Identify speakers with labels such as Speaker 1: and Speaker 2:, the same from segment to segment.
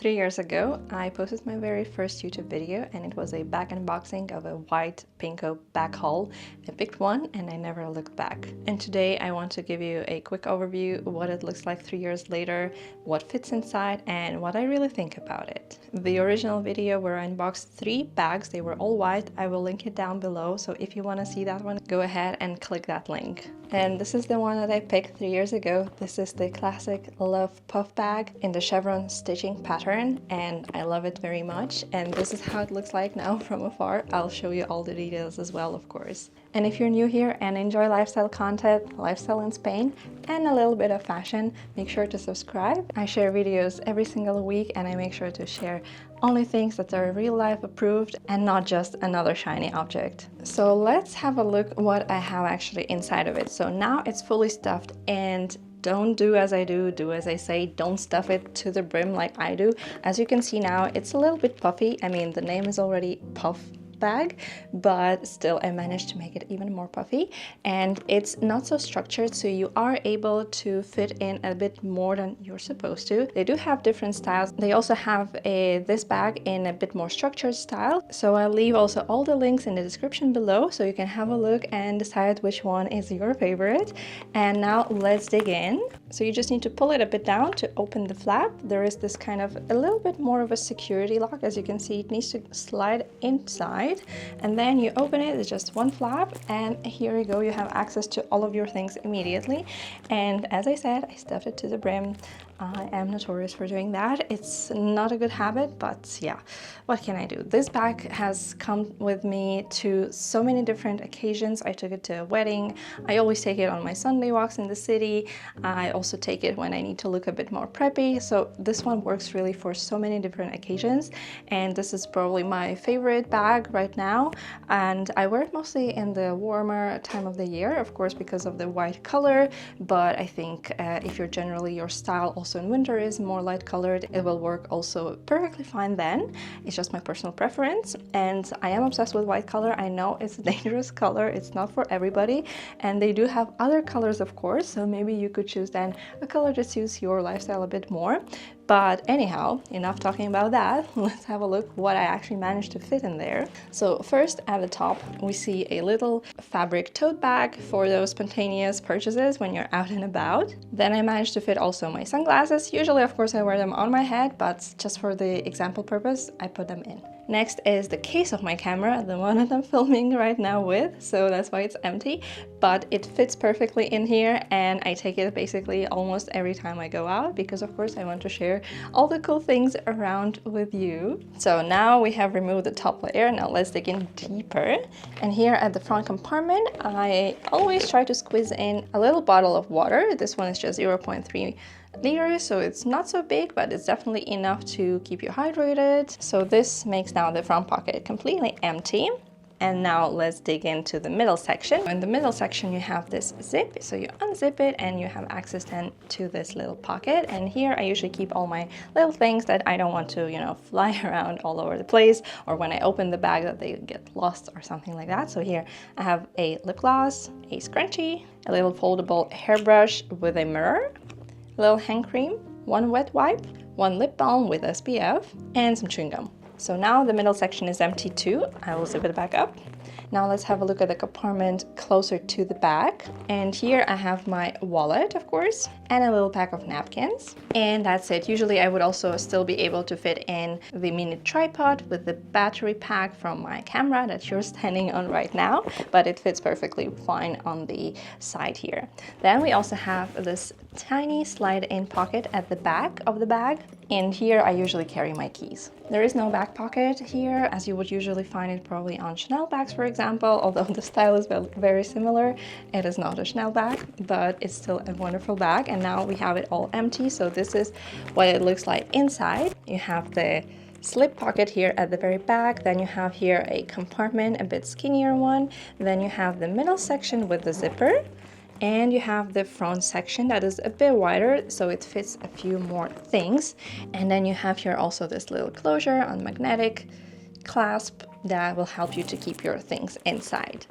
Speaker 1: 3 years ago, I posted my very first YouTube video, and it was a bag unboxing of a white Pinko bag haul. I picked one and I never looked back. And today I want to give you a quick overview of what it looks like 3 years later, what fits inside, and what I really think about it. The original video where I unboxed 3 bags, they were all white. I will link it down below, so if you want to see that one, go ahead and click that link. And this is the one that I picked 3 years ago. This is the classic Love puff bag in the chevron stitching pattern, and I love it very much. And this is how it looks like now from afar. I'll show you all the details as well, of course. And if you're new here and enjoy lifestyle content, lifestyle in Spain, and a little bit of fashion, make sure to subscribe. I share videos every single week, and I make sure to share only things that are real life approved and not just another shiny object. So let's have a look what I have actually inside of it. So now it's fully stuffed, and don't do as I do as I say. Don't stuff it to the brim like I do. As you can see now, it's a little bit puffy. I mean, the name is already puff bag, but still I managed to make it even more puffy, and it's not so structured, so you are able to fit in a bit more than you're supposed to. They do have different styles. They also have this bag in a bit more structured style, so I'll leave also all the links in the description below so you can have a look and decide which one is your favorite. And now let's dig in. So you just need to pull it a bit down to open the flap. There is this kind of a little bit more of a security lock. As you can see, it needs to slide inside, and then you open it. It's just one flap, and here you go. You have access to all of your things immediately. And as I said, I stuffed it to the brim. I am notorious for doing that. It's not a good habit, but yeah, what can I do? This bag has come with me to so many different occasions. I took it to a wedding. I always take it on my Sunday walks in the city. I also take it when I need to look a bit more preppy. So this one works really for so many different occasions, and this is probably my favorite bag right now. And I wear it mostly in the warmer time of the year, of course, because of the white color. But I think if you're generally your style also in winter is more light colored, it will work also perfectly fine then. It's just my personal preference, and I am obsessed with white color. I know it's a dangerous color, it's not for everybody, and they do have other colors, of course, so maybe you could choose then a color that suits your lifestyle a bit more. But anyhow, enough talking about that. Let's have a look what I actually managed to fit in there. So first, at the top, we see a little fabric tote bag for those spontaneous purchases when you're out and about. Then I managed to fit also my sunglasses. Usually, of course, I wear them on my head, but just for the example purpose, I put them in. Next is the case of my camera, the one that I'm filming right now with, so that's why it's empty, but it fits perfectly in here, and I take it basically almost every time I go out because, of course, I want to share all the cool things around with you. So now we have removed the top layer. Now let's dig in deeper. And here at the front compartment, I always try to squeeze in a little bottle of water. This one is just 0.3 liters, so it's not so big, but it's definitely enough to keep you hydrated. So this makes now the front pocket completely empty. And now let's dig into the middle section. In the middle section, you have this zip, so you unzip it and you have access then to this little pocket. And here I usually keep all my little things that I don't want to, you know, fly around all over the place, or when I open the bag that they get lost or something like that. So here I have a lip gloss, a scrunchie, a little foldable hairbrush with a mirror, a little hand cream, one wet wipe, one lip balm with SPF, and some chewing gum. So now the middle section is empty too. I will zip it back up. Now let's have a look at the compartment closer to the bag. And here I have my wallet, of course, and a little pack of napkins. And that's it. Usually I would also still be able to fit in the mini tripod with the battery pack from my camera that you're standing on right now, but it fits perfectly fine on the side here. Then we also have this tiny slide-in pocket at the back of the bag. And here I usually carry my keys. There is no back pocket here, as you would usually find it probably on Chanel bags, for example, although the style is very similar. It is not a Chanel bag, but it's still a wonderful bag. And now we have it all empty, so this is what it looks like inside. You have the slip pocket here at the very back, then you have here a compartment, a bit skinnier one, then you have the middle section with the zipper, and you have the front section that is a bit wider, so it fits a few more things. And then you have here also this little closure on magnetic clasp that will help you to keep your things inside.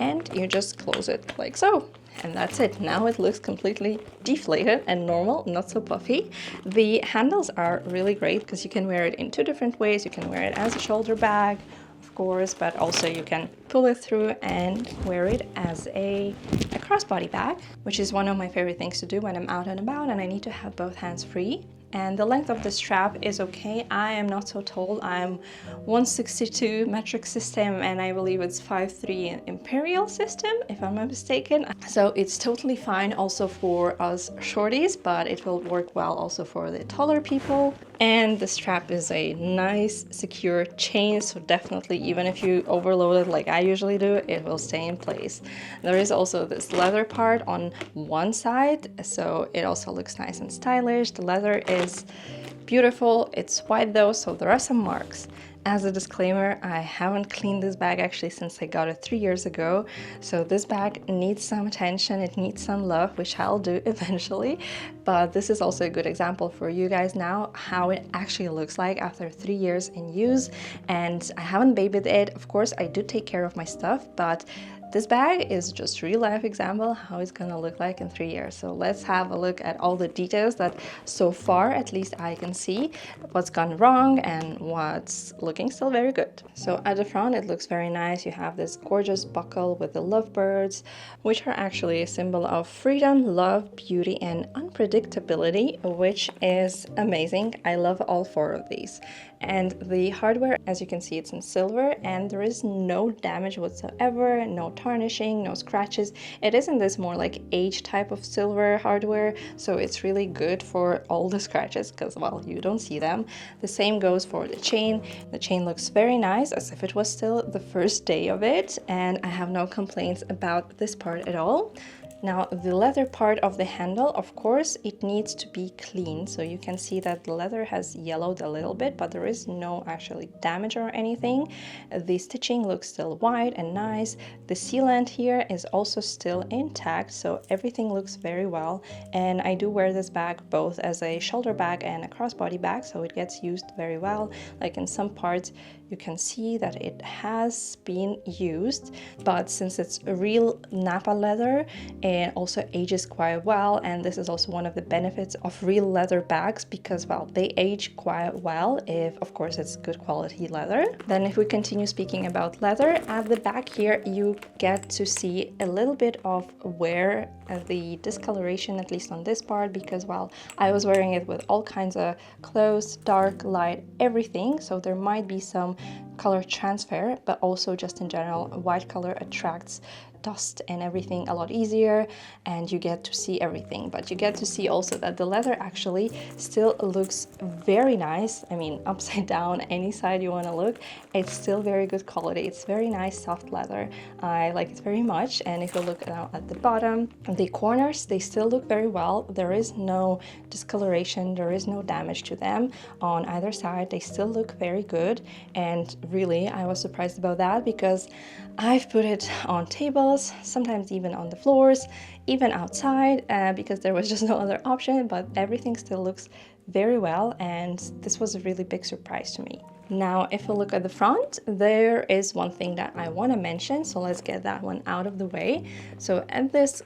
Speaker 1: And you just close it like so. and that's it. Now it looks completely deflated and normal, not so puffy. The handles are really great because you can wear it in two different ways. You can wear it as a shoulder bag, of course, but also you can pull it through and wear it as a crossbody bag, which is one of my favorite things to do when I'm out and about and I need to have both hands free. And the length of the strap is okay. I am not so tall. I'm 162 metric system and I believe it's 5'3" imperial system, if I'm not mistaken. So it's totally fine also for us shorties, but it will work well also for the taller people. And the strap is a nice secure chain, so definitely even if you overload it like I usually do, it will stay in place. There is also this leather part on one side, so it also looks nice and stylish. The leather is beautiful. It's white though, so there are some marks. As a disclaimer, I haven't cleaned this bag actually since I got it 3 years ago. So this bag needs some attention, it needs some love, which I'll do eventually. But this is also a good example for you guys now, how it actually looks like after 3 years in use. And I haven't babied it. Of course, I do take care of my stuff, but this bag is just real life example how it's gonna look like in 3 years. So let's have a look at all the details that so far at least I can see, what's gone wrong and what's looking still very good. So at the front it looks very nice. You have this gorgeous buckle with the lovebirds, which are actually a symbol of freedom, love, beauty and unpredictability, which is amazing. I love all 4 of these. And the hardware, as you can see, it's in silver and there is no damage whatsoever, no tarnishing, no scratches. It isn't this more like age type of silver hardware, so it's really good for all the scratches because, well, you don't see them. The same goes for the chain. The chain looks very nice, as if it was still the first day of it, and I have no complaints about this part at all. Now the leather part of the handle, of course, it needs to be clean. So you can see that the leather has yellowed a little bit, but there is no actually damage or anything. The stitching looks still white and nice. The sealant here is also still intact, so everything looks very well. And I do wear this bag both as a shoulder bag and a crossbody bag, so it gets used very well. Like in some parts you can see that it has been used, but since it's a real Napa leather, it also ages quite well. And this is also one of the benefits of real leather bags because, well, they age quite well if, of course, it's good quality leather. Then if we continue speaking about leather, at the back here you get to see a little bit of wear, the discoloration, at least on this part, because, well, I was wearing it with all kinds of clothes, dark, light, everything, so there might be some color transfer, but also just in general, white color attracts dust and everything a lot easier, and you get to see everything. But you get to see also that the leather actually still looks very nice. I mean, upside down, any side you want to look, it's still very good quality. It's very nice soft leather. I like it very much. And if you look now at the bottom, the corners, they still look very well. There is no discoloration, there is no damage to them on either side. They still look very good, and really I was surprised about that because I've put it on tables, sometimes even on the floors, even outside, because there was just no other option, but everything still looks very well, and this was a really big surprise to me. Now, if we look at the front, there is one thing that I want to mention, so let's get that one out of the way. So at this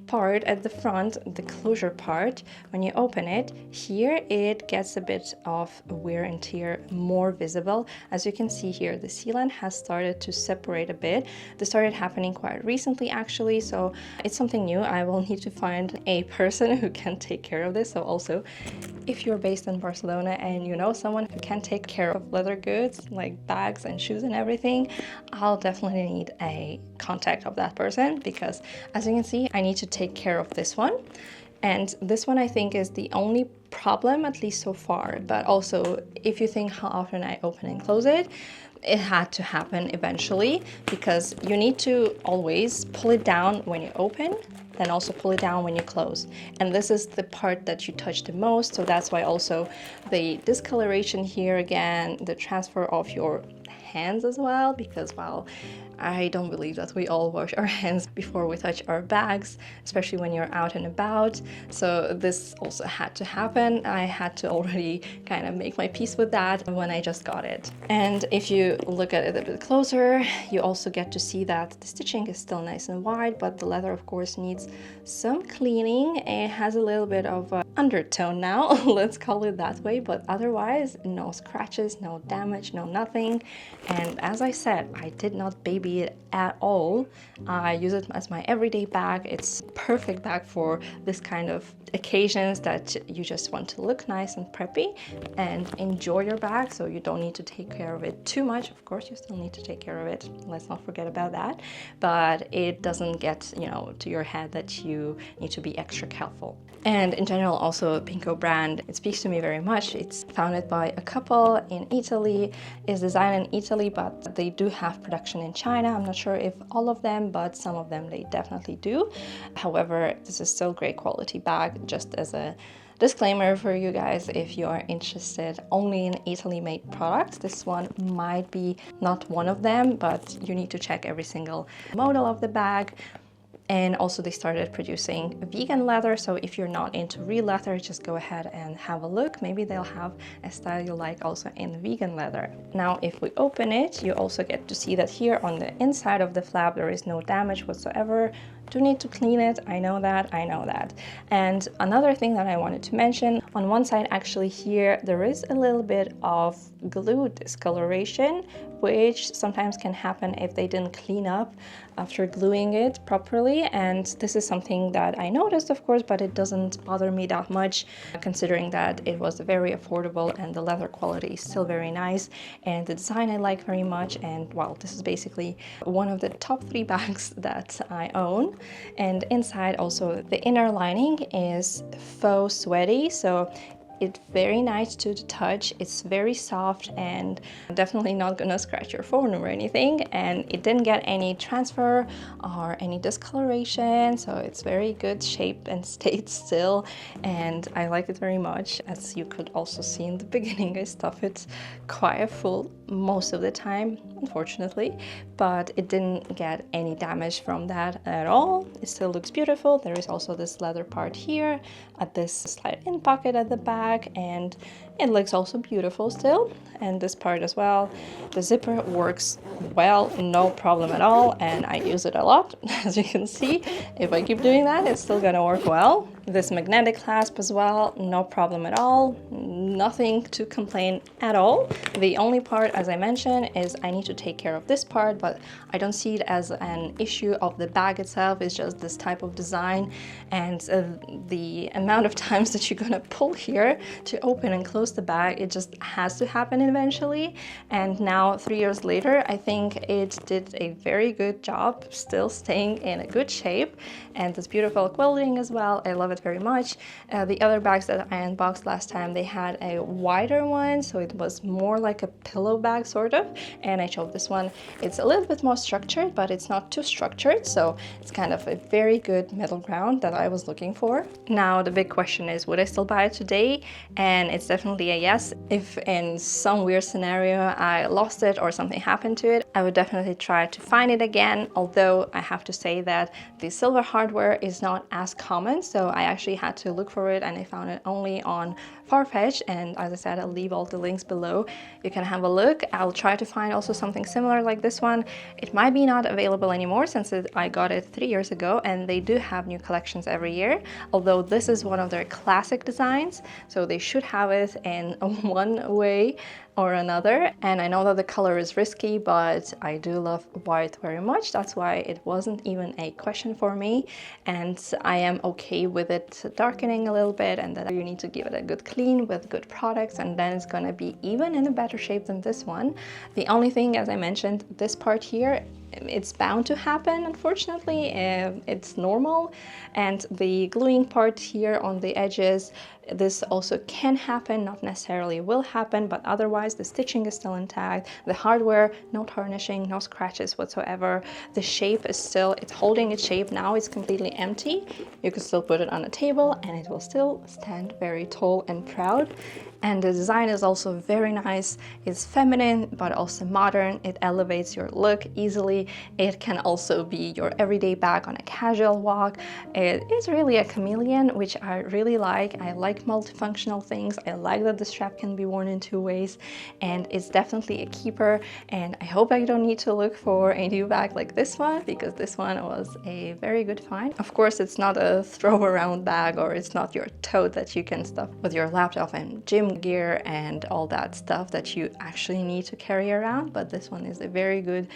Speaker 1: part at the front, the closure part, when you open it, here it gets a bit of wear and tear more visible. As you can see here, the sealant has started to separate a bit. This started happening quite recently actually, so it's something new. I will need to find a person who can take care of this. So also, if you're based in Barcelona and you know someone who can take care of leather goods like bags and shoes and everything, I'll definitely need a contact of that person, because as you can see, I need to take care of this one. And this one I think is the only problem, at least so far. But also, if you think how often I open and close it, it had to happen eventually, because you need to always pull it down when you open, then also pull it down when you close. And this is the part that you touch the most, so that's why also the discoloration here again, the transfer of your hands as well, because, well, I don't believe that we all wash our hands before we touch our bags, especially when you're out and about. So this also had to happen. happen. I had to already kind of make my peace with that when I just got it. And if you look at it a bit closer, you also get to see that the stitching is still nice and wide, but the leather of course needs some cleaning. It has a little bit of undertone now, let's call it that way, but otherwise no scratches, no damage, no nothing. And as I said, I did not baby it at all. I use it as my everyday bag. It's perfect bag for this kind of occasions that you just want to look nice and preppy and enjoy your bag, so you don't need to take care of it too much. Of course you still need to take care of it, let's not forget about that, but it doesn't get, you know, to your head that you need to be extra careful. And in general also Pinko brand, it speaks to me very much. It's founded by a couple in Italy, is designed in Italy, but they do have production in China. I'm not sure if all of them, but some of them they definitely do. However, this is still great quality bag. Just as a disclaimer for you guys, if you are interested only in Italy made products, this one might be not one of them, but you need to check every single model of the bag. And also they started producing vegan leather, so if you're not into real leather, just go ahead and have a look. Maybe they'll have a style you like also in vegan leather. Now if we open it, you also get to see that here on the inside of the flap there is no damage whatsoever. Do need to clean it, I know that. And another thing that I wanted to mention, on one side actually here there is a little bit of glue discoloration, which sometimes can happen if they didn't clean up after gluing it properly. And this is something that I noticed, of course, but it doesn't bother me that much considering that it was very affordable and the leather quality is still very nice and the design I like very much. And well, this is basically one of the top 3 bags that I own. And inside also the inner lining is faux sweaty, so it's very nice to the touch. It's very soft and definitely not gonna scratch your phone or anything, and it didn't get any transfer or any discoloration, so it's very good shape and stayed still, and I like it very much. As you could also see in the beginning, I stuff it quite full most of the time, unfortunately, but it didn't get any damage from that at all. It still looks beautiful. There is also this leather part here at this slide-in pocket at the back, and it looks also beautiful still. And this part as well, the zipper works well, no problem at all, and I use it a lot. As you can see, if I keep doing that, it's still gonna work well. This magnetic clasp as well, no problem at all, nothing to complain at all. The only part, as I mentioned, is I need to take care of this part, but I don't see it as an issue of the bag itself. It's just this type of design and the amount of times that you're gonna pull here to open and close the bag, it just has to happen eventually. And now 3 years later, I think it did a very good job still staying in a good shape, and this beautiful quilting as well, I love it very much. The other bags that I unboxed last time, they had a wider one, so it was more like a pillow bag sort of, and I chose this one. It's a little bit more structured, but it's not too structured, so it's kind of a very good middle ground that I was looking for. Now the big question is, would I still buy it today? And it's definitely a yes. If in some weird scenario I lost it or something happened to it, I would definitely try to find it again, although I have to say that the silver hardware is not as common, so I actually had to look for it, and I found it only on Farfetch, and as I said, I'll leave all the links below. You can have a look. I'll try to find also something similar like this one. It might be not available anymore since I got it 3 years ago, and they do have new collections every year, although this is one of their classic designs, so they should have it in one way or another. And I know that the color is risky, but I do love white very much. That's why it wasn't even a question for me, and I am okay with it darkening a little bit, and that you need to give it a good clean with good products, and then it's gonna be even in a better shape than this one. The only thing, as I mentioned, this part here, it's bound to happen, unfortunately. It's normal. And the gluing part here on the edges, this also can happen, not necessarily will happen, but otherwise the stitching is still intact. The hardware, no tarnishing, no scratches whatsoever. The shape is still, it's holding its shape now. It's completely empty. You can still put it on a table and it will still stand very tall and proud. And the design is also very nice. It's feminine, but also modern. It elevates your look easily. It can also be your everyday bag on a casual walk. It is really a chameleon, which I really like. I like like multifunctional things. I like that the strap can be worn in 2 ways, and it's definitely a keeper. And I hope I don't need to look for a new bag like this one, because this one was a very good find. Of course, it's not a throw around bag, or it's not your tote that you can stuff with your laptop and gym gear and all that stuff that you actually need to carry around, but this one is a very good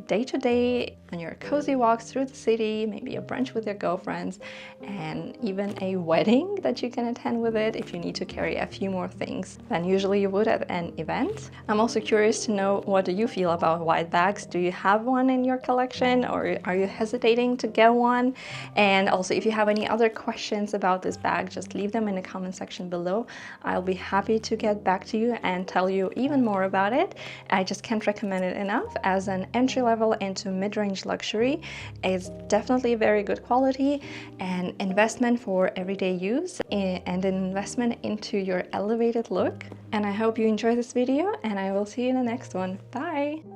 Speaker 1: day-to-day on your cozy walks through the city, maybe a brunch with your girlfriends, and even a wedding that you can attend with it if you need to carry a few more things than usually you would at an event. I'm also curious to know, what do you feel about wide bags? Do you have one in your collection, or are you hesitating to get one? And also, if you have any other questions about this bag, just leave them in the comment section below. I'll be happy to get back to you and tell you even more about it. I just can't recommend it enough as an entry level into mid-range luxury. It's definitely very good quality, an investment for everyday use, and an investment into your elevated look. And I hope you enjoy this video, and I will see you in the next one. Bye!